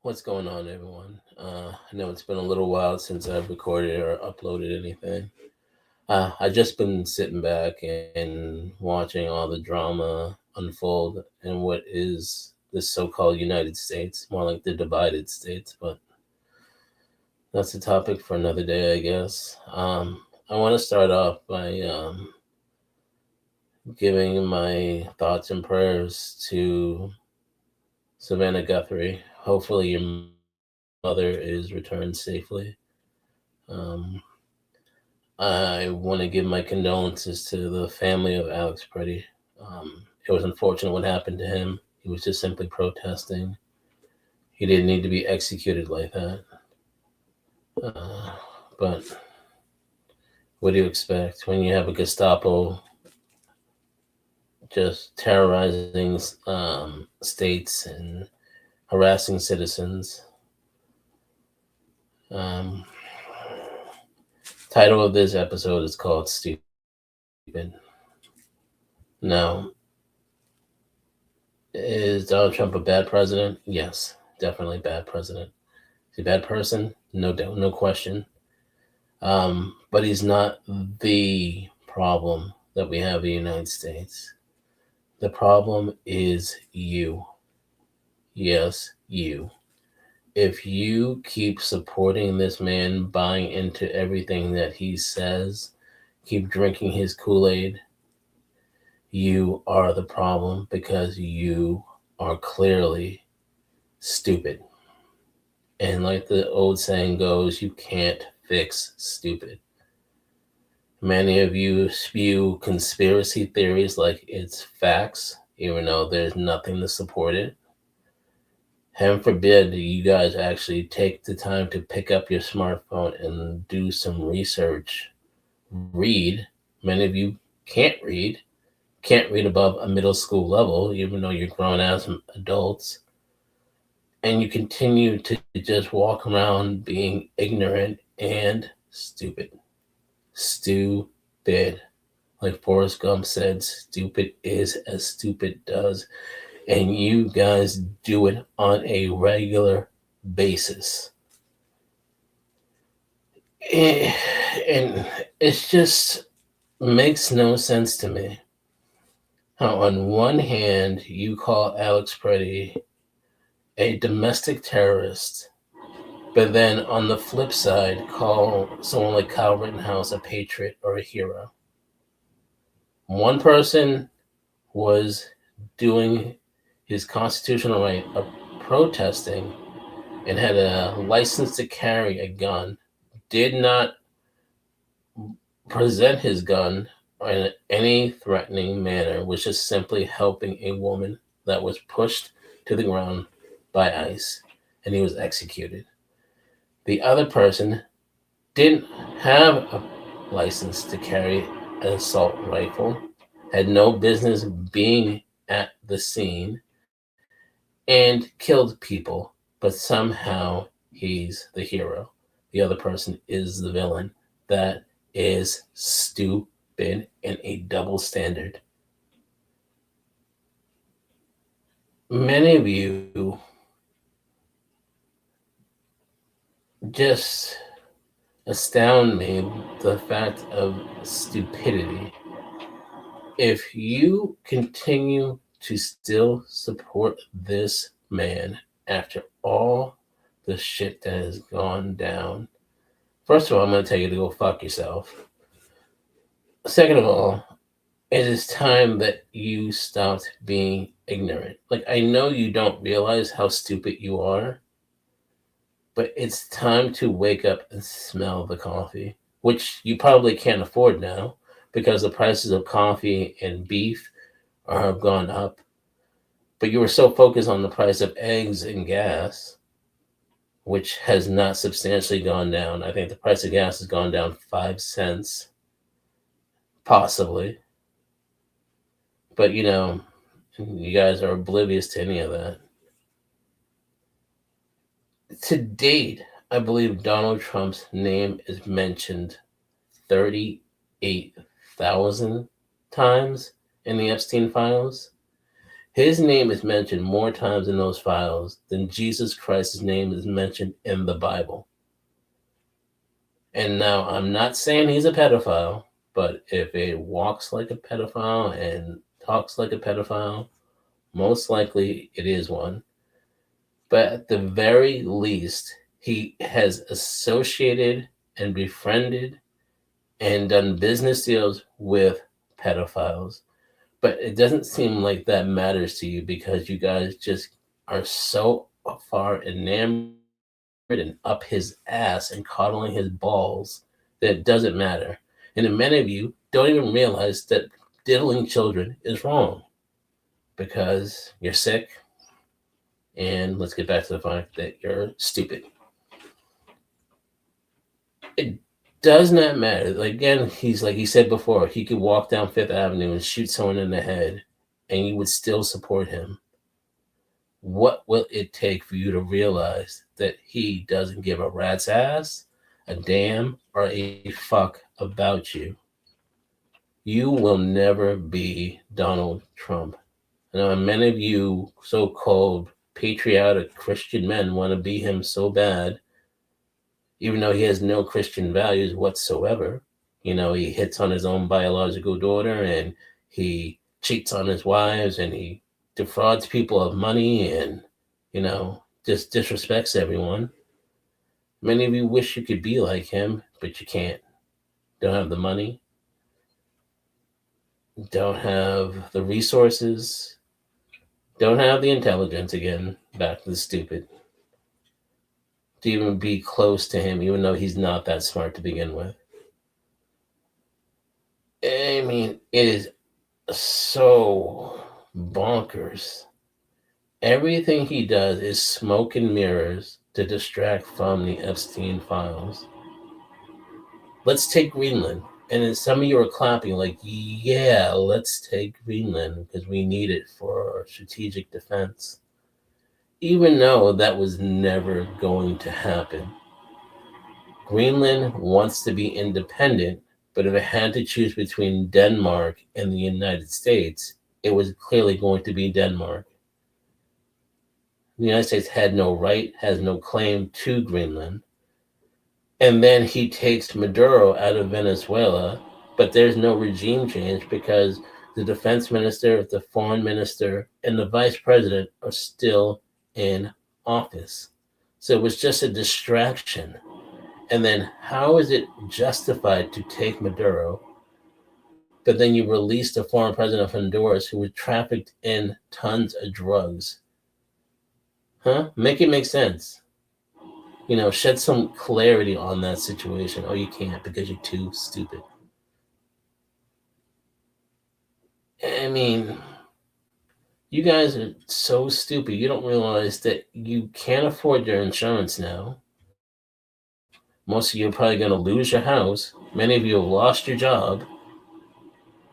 What's going on, everyone? I know it's been a little while since I've recorded or uploaded anything. I've just been sitting back and watching all the drama unfold in what is the so-called United States, more like the divided states, but that's a topic for another day, I guess. I want to start off by giving my thoughts and prayers to Savannah Guthrie. Hopefully, your mother is returned safely. Um, I want to give my condolences to the family of Alex Preddy. It was unfortunate what happened to him. He was just simply protesting. He didn't need to be executed like that. But what do you expect when you have a Gestapo just terrorizing states and harassing citizens? Um, Title of this episode is called Stupid. Now, is Donald Trump a bad president? Yes, definitely bad president. Is he a bad person? No doubt, no question. But he's not the problem that we have in the United States. The problem is you. Yes, you. If you keep supporting this man, buying into everything that he says, keep drinking his Kool Aid, you are the problem because you are clearly stupid. And like the old saying goes, you can't fix stupid. Many of you spew conspiracy theories like it's facts, even though there's nothing to support it. Heaven forbid you guys actually take the time to pick up your smartphone and do some research. Read. Many of you can't read above a middle school level, even though you're grown as adults. And you continue to just walk around being ignorant and stupid. Stupid. Like Forrest Gump said, stupid is as stupid does. And you guys do it on a regular basis. And it just makes no sense to me how, on one hand, you call Alex Preddy a domestic terrorist, but then on the flip side, call someone like Kyle Rittenhouse a patriot or a hero. One person was doing his constitutional right of protesting and had a license to carry a gun, did not present his gun in any threatening manner, was just simply helping a woman that was pushed to the ground by ICE, and he was executed. The other person didn't have a license to carry an assault rifle, had no business being at the scene, and killed people, but somehow he's the hero. The other person is the villain. That is stupid and a double standard. Many of you just astound me the fact of stupidity. If you continue to still support this man after all the shit that has gone down, first of all, I'm going to tell you to go fuck yourself. Second of all, it is time that you stopped being ignorant. Like, I know you don't realize how stupid you are, but it's time to wake up and smell the coffee, which you probably can't afford now because the prices of coffee and beef have gone up. But you were so focused on the price of eggs and gas, which has not substantially gone down. I think the price of gas has gone down 5 cents, possibly. But you guys are oblivious to any of that. To date, I believe Donald Trump's name is mentioned 38,000 times in the Epstein files. His name is mentioned more times in those files than Jesus Christ's name is mentioned in the Bible. And now I'm not saying he's a pedophile, but if he walks like a pedophile and talks like a pedophile, most likely it is one. But at the very least, he has associated and befriended and done business deals with pedophiles. But it doesn't seem like that matters to you because you guys just are so far enamored and up his ass and coddling his balls that it doesn't matter. And then many of you don't even realize that diddling children is wrong because you're sick. And let's get back to the fact that you're stupid. It does not matter. Like, again, he's like he said before, he could walk down Fifth Avenue and shoot someone in the head, and you would still support him. What will it take for you to realize that he doesn't give a rat's ass, a damn, or a fuck about you? You will never be Donald Trump. I know many of you so-called patriotic Christian men want to be him so bad, even though he has no Christian values whatsoever. You know, he hits on his own biological daughter and he cheats on his wives and he defrauds people of money and, you know, just disrespects everyone. Many of you wish you could be like him, but you can't. Don't have the money, don't have the resources, don't have the intelligence, again, back to the stupid, to even be close to him, even though he's not that smart to begin with. I mean, it is so bonkers. Everything he does is smoke and mirrors to distract from the Epstein files. Let's take Greenland. And then some of you are clapping like, yeah, let's take Greenland because we need it for strategic defense. Even though that was never going to happen. Greenland wants to be independent, but if it had to choose between Denmark and the United States, it was clearly going to be Denmark. The United States had no right, has no claim to Greenland. And then he takes Maduro out of Venezuela, but there's no regime change because the defense minister, the foreign minister, and the vice president are still in office. So it was just a distraction. And then how is it justified to take Maduro, but then you release the former president of Honduras who was trafficked in tons of drugs? Huh? Make it make sense. You know, shed some clarity on that situation. Oh, you can't because you're too stupid. I mean, you guys are so stupid. You don't realize that you can't afford your insurance now. Most of you are probably going to lose your house. Many of you have lost your job.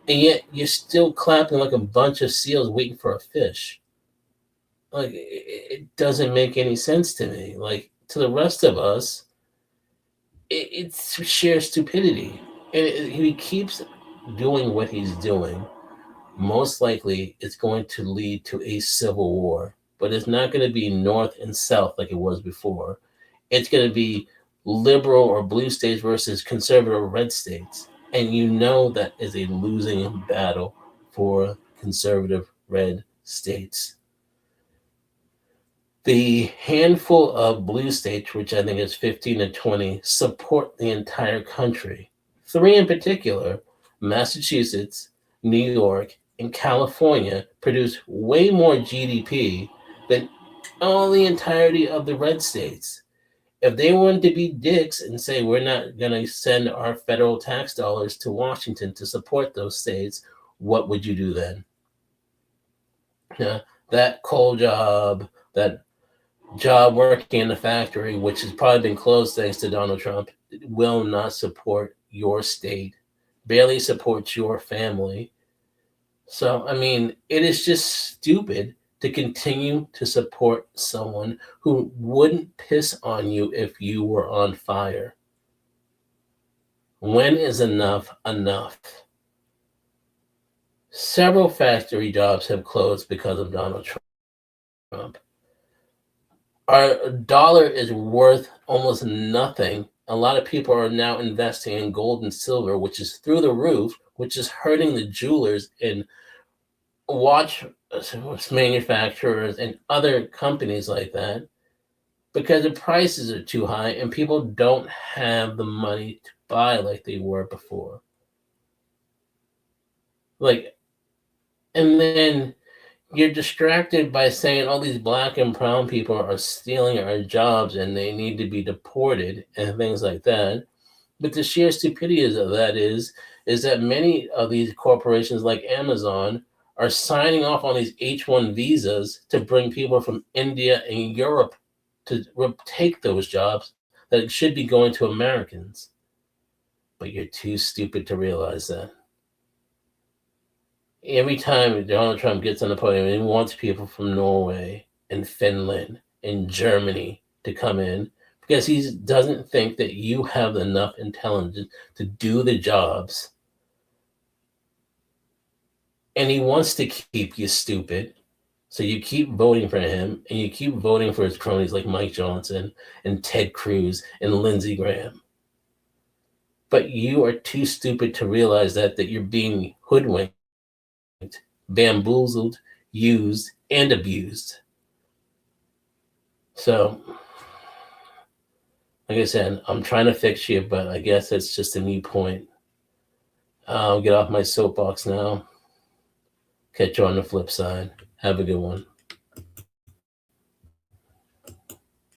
And yet you're still clapping like a bunch of seals waiting for a fish. Like, it doesn't make any sense to me. Like, to the rest of us, it's sheer stupidity. And he keeps doing what he's doing. Most likely, it's going to lead to a civil war. But it's not going to be North and South like it was before. It's going to be liberal or blue states versus conservative red states. And you know that is a losing battle for conservative red states. The handful of blue states, which I think is 15 to 20, support the entire country. 3 in particular, Massachusetts, New York, and California, produce way more GDP than all the entirety of the red states. If they wanted to be dicks and say we're not going to send our federal tax dollars to Washington to support those states, what would you do then? Yeah, that coal job, that job working in the factory, which has probably been closed thanks to Donald Trump, will not support your state, barely supports your family. So, I mean, it is just stupid to continue to support someone who wouldn't piss on you if you were on fire. When is enough enough? Several factory jobs have closed because of Donald Trump. Our dollar is worth almost nothing. A lot of people are now investing in gold and silver, which is through the roof, which is hurting the jewelers and watch manufacturers and other companies like that because the prices are too high and people don't have the money to buy like they were before. Like, and then you're distracted by saying all these black and brown people are stealing our jobs and they need to be deported and things like that. But the sheer stupidity of that is that many of these corporations like Amazon are signing off on these H-1 visas to bring people from India and Europe to take those jobs that should be going to Americans. But you're too stupid to realize that. Every time Donald Trump gets on the podium, he wants people from Norway and Finland and Germany to come in because he doesn't think that you have enough intelligence to do the jobs. And he wants to keep you stupid. So you keep voting for him and you keep voting for his cronies like Mike Johnson and Ted Cruz and Lindsey Graham. But you are too stupid to realize that you're being hoodwinked, bamboozled, used, and abused. So, like I said, I'm trying to fix you, but I guess that's just a new point. I'll get off my soapbox now. Catch you on the flip side. Have a good one.